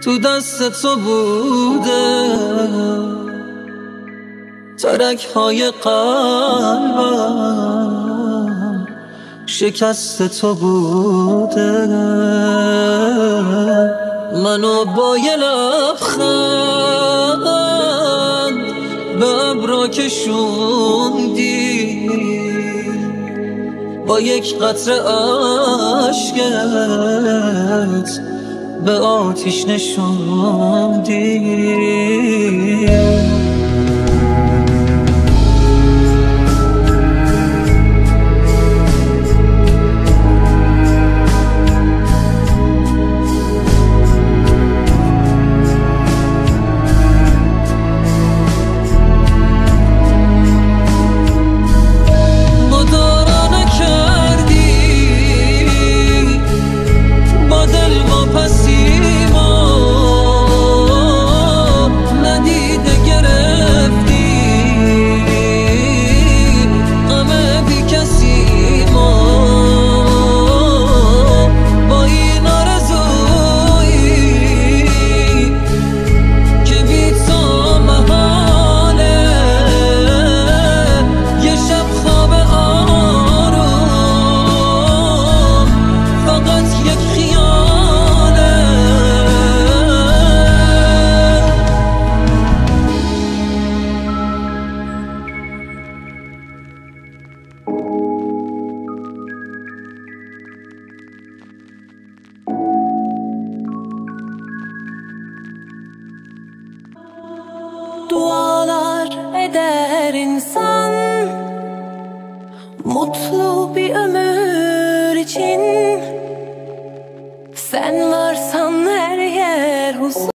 تو دست تو بوده، ترک های قلبم شکست تو بوده. منو با یه لبخند به ابرا کشوندی، با یک قطره اشکت به آتیش نشوندی. Dualar eder insan, mutlu bir ömür için. Sen varsan her yer huzur.